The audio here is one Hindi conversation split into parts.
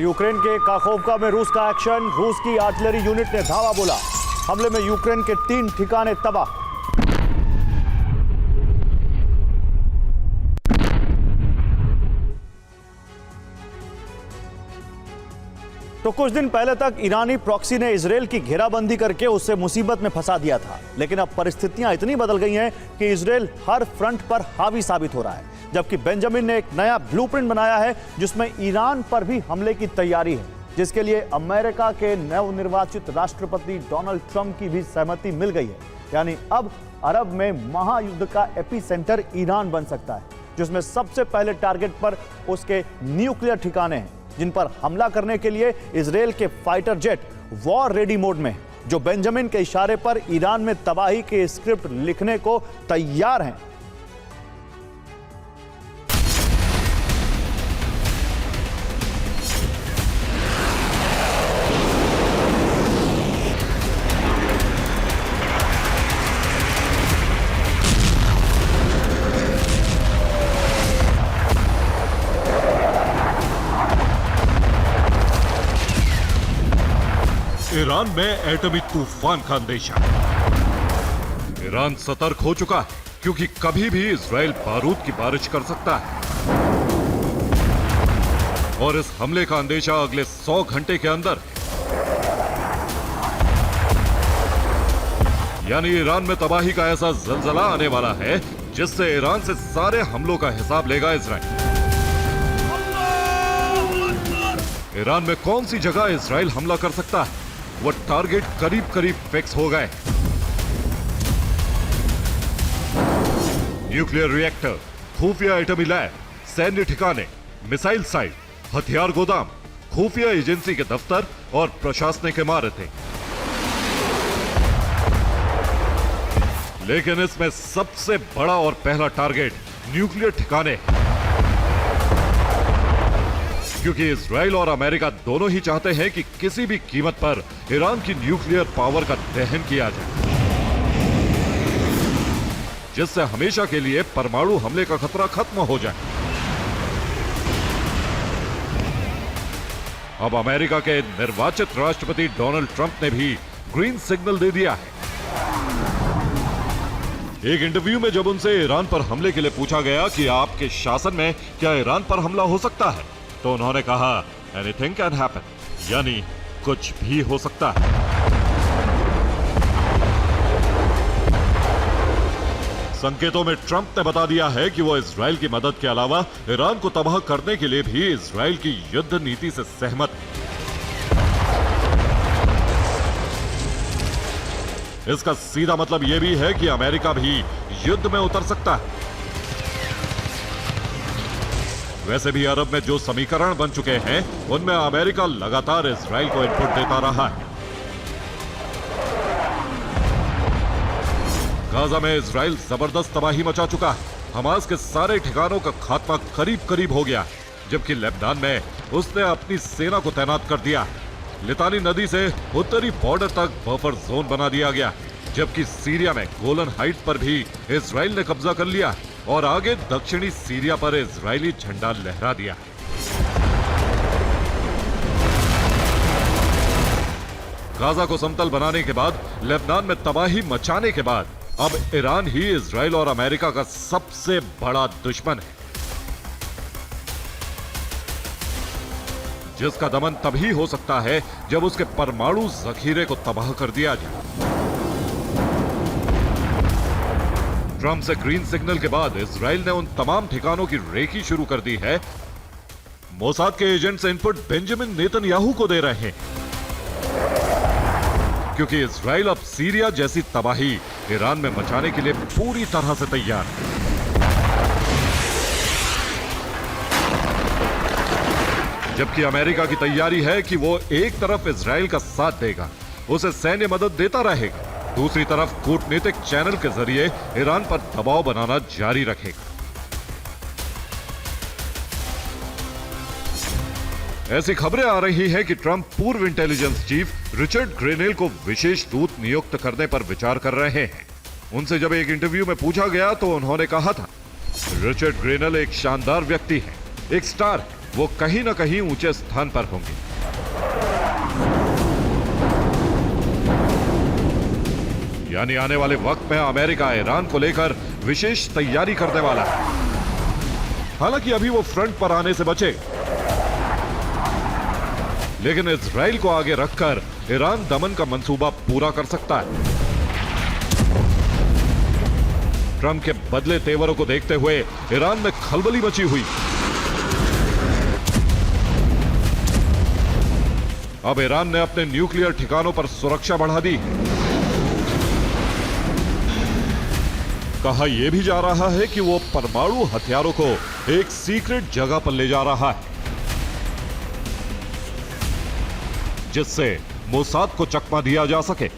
और यूक्रेन के काखोवका में रूस का एक्शन। रूस की आर्टिलरी यूनिट ने धावा बोला। हमले में यूक्रेन के 3 ठिकाने तबाह। तो कुछ दिन पहले तक ईरानी प्रॉक्सी ने इजरायल की घेराबंदी करके उसे मुसीबत में फंसा दिया था, लेकिन अब परिस्थितियां इतनी बदल गई हैं कि इजरायल हर फ्रंट पर हावी साबित हो रहा है। जबकि बेंजामिन ने एक नया ब्लूप्रिंट बनाया है जिसमें ईरान पर भी हमले की तैयारी है, जिसके लिए अमेरिका के नवनिर्वाचित राष्ट्रपति डोनाल्ड ट्रंप की भी सहमति मिल गई है। यानी अब अरब में महायुद्ध का एपिसेंटर ईरान बन सकता है, जिसमें सबसे पहले टारगेट पर उसके न्यूक्लियर ठिकाने हैं, जिन पर हमला करने के लिए इजरायल के fighter jet war ready mode में, जो बेंजामिन के इशारे पर ईरान में तबाही के स्क्रिप्ट लिखने को तैयार हैं। ईरान में एटमी तूफान का अंदेशा। ईरान सतर्क हो चुका है क्योंकि कभी भी इजराइल बारूद की बारिश कर सकता है और इस हमले का अंदेशा अगले 100 घंटे के अंदर यानी ईरान में तबाही का ऐसा जलजला आने वाला है जिससे ईरान से सारे हमलों का हिसाब लेगा इजराइल। ईरान में कौन सी जगह इजराइल हमला कर सकता है, वो टारगेट करीब करीब फिक्स हो गए। न्यूक्लियर रिएक्टर, खुफिया एटमी लैब, सैन्य ठिकाने, मिसाइल साइट, हथियार गोदाम, खुफिया एजेंसी के दफ्तर और प्रशासनिक इमारतें। लेकिन इसमें सबसे बड़ा और पहला टारगेट न्यूक्लियर ठिकाने, क्योंकि इजराइल और अमेरिका दोनों ही चाहते हैं कि किसी भी कीमत पर ईरान की न्यूक्लियर पावर का दहन किया जाए, जिससे हमेशा के लिए परमाणु हमले का खतरा खत्म हो जाए। अब अमेरिका के निर्वाचित राष्ट्रपति डोनाल्ड ट्रंप ने भी ग्रीन सिग्नल दे दिया है। एक इंटरव्यू में जब उनसे ईरान पर हमले के लिए पूछा गया कि आपके शासन में क्या ईरान पर हमला हो सकता है, तो उन्होंने कहा एनीथिंग कैन हैपन, यानी कुछ भी हो सकता है। संकेतों में ट्रंप ने बता दिया है कि वो इजराइल की मदद के अलावा ईरान को तबाह करने के लिए भी इजराइल की युद्ध नीति से सहमत है। इसका सीधा मतलब यह भी है कि अमेरिका भी युद्ध में उतर सकता है। वैसे भी अरब में जो समीकरण बन चुके हैं उनमें अमेरिका लगातार इजराइल को इनपुट देता रहा है। गाजा में इजराइल जबरदस्त तबाही मचा चुका है। हमास के सारे ठिकानों का खात्मा करीब करीब हो गया है, जबकि लेबनान में उसने अपनी सेना को तैनात कर दिया है। लितानी नदी से उत्तरी बॉर्डर तक बफर जोन बना दिया गया, जबकि सीरिया में गोलन हाइट पर भी इजराइल ने कब्जा कर लिया और आगे दक्षिणी सीरिया पर इजरायली झंडा लहरा दिया। गाजा को समतल बनाने के बाद, लेबनान में तबाही मचाने के बाद, अब ईरान ही इजराइल और अमेरिका का सबसे बड़ा दुश्मन है, जिसका दमन तभी हो सकता है जब उसके परमाणु जखीरे को तबाह कर दिया जाए। ट्रंप से ग्रीन सिग्नल के बाद इजराइल ने उन तमाम ठिकानों की रेकी शुरू कर दी है। मोसाद के एजेंट्स इनपुट बेंजामिन नेतन्याहू को दे रहे हैं, क्योंकि इजराइल अब सीरिया जैसी तबाही ईरान में मचाने के लिए पूरी तरह से तैयार है। जबकि अमेरिका की तैयारी है कि वो एक तरफ इजराइल का साथ देगा, उसे सैन्य मदद देता रहेगा, दूसरी तरफ कूटनीतिक चैनल के जरिए ईरान पर दबाव बनाना जारी रखेगा। ऐसी खबरें आ रही हैं कि ट्रंप पूर्व इंटेलिजेंस चीफ रिचर्ड ग्रेनेल को विशेष दूत नियुक्त करने पर विचार कर रहे हैं। उनसे जब एक इंटरव्यू में पूछा गया तो उन्होंने कहा था, रिचर्ड ग्रेनेल एक शानदार व्यक्ति है, एक स्टार है, वो कहीं ना कहीं ऊंचे स्थान पर होंगे। यानी आने वाले वक्त में अमेरिका ईरान को लेकर विशेष तैयारी करने वाला है। हालांकि अभी वो फ्रंट पर आने से बचे, लेकिन इजराइल को आगे रखकर ईरान दमन का मंसूबा पूरा कर सकता है। ट्रंप के बदले तेवरों को देखते हुए ईरान में खलबली मची हुई। अब ईरान ने अपने न्यूक्लियर ठिकानों पर सुरक्षा बढ़ा दी। कहा यह भी जा रहा है कि वो परमाणु हथियारों को एक सीक्रेट जगह पर ले जा रहा है, जिससे मोसाद को चकमा दिया जा सके।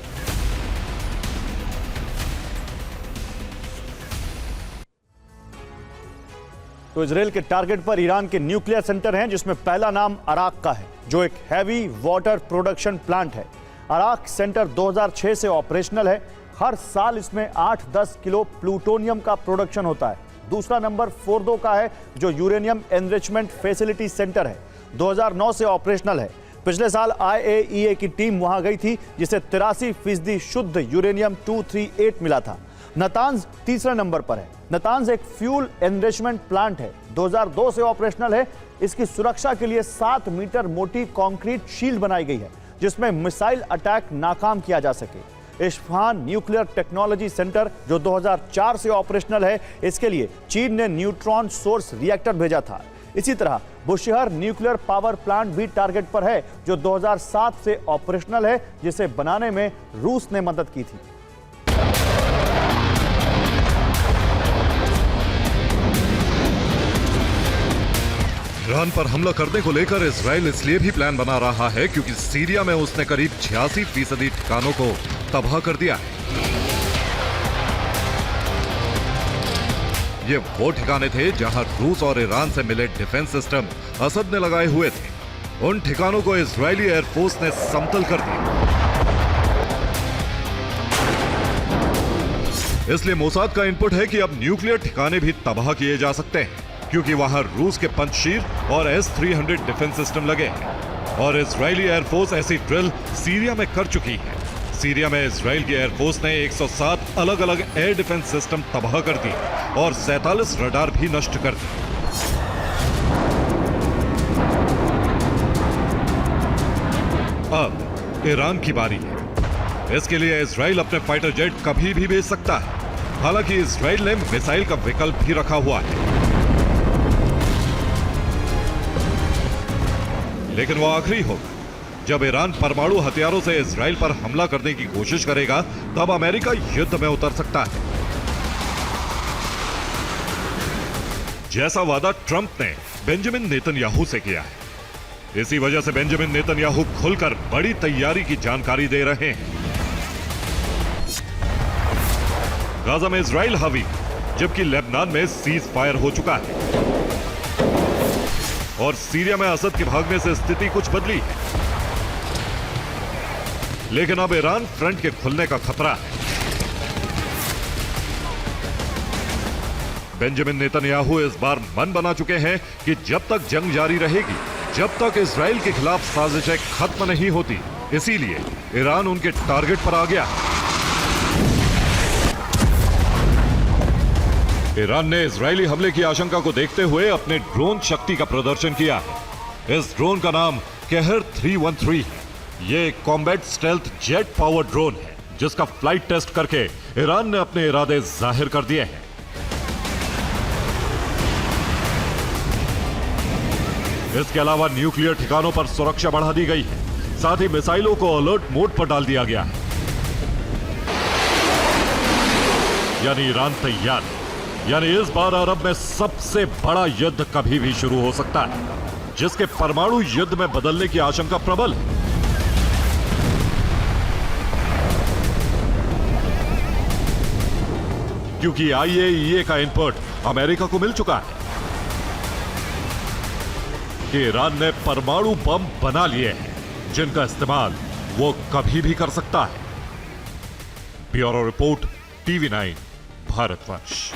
तो इजराइल के टारगेट पर ईरान के न्यूक्लियर सेंटर हैं, जिसमें पहला नाम अराक का है, जो एक हैवी वाटर प्रोडक्शन प्लांट है। अराक सेंटर 2006 से ऑपरेशनल है। हर साल इसमें 8-10 किलो प्लूटोनियम का प्रोडक्शन होता है। दूसरा नंबर फोर्दो का है, जो यूरेनियम एनरिचमेंट फैसिलिटी सेंटर है। 2009 से ऑपरेशनल है। पिछले साल IAEA की टीम वहां गई थी, जिसे 83% शुद्ध यूरेनियम 238 मिला था। नतांज तीसरे नंबर पर है। नतांज एक फ्यूल एनरिचमेंट प्लांट है। 2002 से ऑपरेशनल है। इसकी सुरक्षा के लिए 7 मीटर मोटी कंक्रीट शील्ड बनाई गई है, जिसमें मिसाइल अटैक नाकाम किया जा सके। इस्फहान न्यूक्लियर टेक्नोलॉजी सेंटर, जो 2004 से ऑपरेशनल है, इसके लिए चीन ने न्यूट्रॉन सोर्स रिएक्टर भेजा था। इसी तरह बुशहर न्यूक्लियर पावर प्लांट भी टारगेट पर है, जो 2007 से ऑपरेशनल है, जिसे बनाने में रूस ने मदद की थी। ईरान पर हमला करने को लेकर इजराइल इसलिए भी प्लान बना रहा है क्योंकि सीरिया में उसने करीब 86% ठिकानों को तबाह कर दिया है। ये वो ठिकाने थे जहां रूस और ईरान से मिले डिफेंस सिस्टम असद ने लगाए हुए थे। उन ठिकानों को इजरायली एयरफोर्स ने समतल कर दिया। इसलिए मोसाद का इनपुट है कि अब न्यूक्लियर ठिकाने भी तबाह किए जा सकते हैं, क्योंकि वहां रूस के पंजशीर और S-300 डिफेंस सिस्टम लगे हैं और इजरायली एयरफोर्स ऐसी ड्रिल सीरिया में कर चुकी है। सीरिया में इजराइल की एयरफोर्स ने 107 अलग अलग एयर डिफेंस सिस्टम तबाह कर दिए और 47 रडार भी नष्ट कर दिए। अब ईरान की बारी है। इसके लिए इजराइल अपने फाइटर जेट कभी भी भेज सकता है। हालांकि इजराइल ने मिसाइल का विकल्प भी रखा हुआ है, लेकिन वो आखिरी होगा। जब ईरान परमाणु हथियारों से इजराइल पर हमला करने की कोशिश करेगा, तब अमेरिका युद्ध में उतर सकता है। जैसा वादा ट्रंप ने बेंजामिन नेतन्याहू से किया है। इसी वजह से बेंजामिन नेतन्याहू खुलकर बड़ी तैयारी की जानकारी दे रहे हैं। गाजा में इजराइल हावी, जबकि लेबनान में सीज फायर हो चुका है और सीरिया में असद के भागने से स्थिति कुछ बदली है। लेकिन अब ईरान फ्रंट के खुलने का खतरा है। बेंजामिन नेतन्याहू इस बार मन बना चुके हैं कि जब तक जंग जारी रहेगी, जब तक इजराइल के खिलाफ साजिशें खत्म नहीं होती, इसीलिए ईरान उनके टारगेट पर आ गया। ईरान ने इजरायली हमले की आशंका को देखते हुए अपने ड्रोन शक्ति का प्रदर्शन किया है। इस ड्रोन का नाम कहर 313 है। ये एक combat stealth jet power drone है, जिसका फ्लाइट टेस्ट करके ईरान ने अपने इरादे जाहिर कर दिए हैं। इसके अलावा न्यूक्लियर ठिकानों पर सुरक्षा बढ़ा दी गई है। साथ ही मिसाइलों को अलर्ट मोड पर डाल दिया गया है। यानी ईरान तैयार है। यानी इस बार अरब में सबसे बड़ा युद्ध कभी भी शुरू हो सकता है, जिसके परमाणु युद्ध में बदलने की आशंका प्रबल है। क्योंकि IAEA का इनपुट अमेरिका को मिल चुका है कि ईरान ने परमाणु बम बना लिए हैं, जिनका इस्तेमाल वो कभी भी कर सकता है। Bureau report, TV9 Bharatvarsh.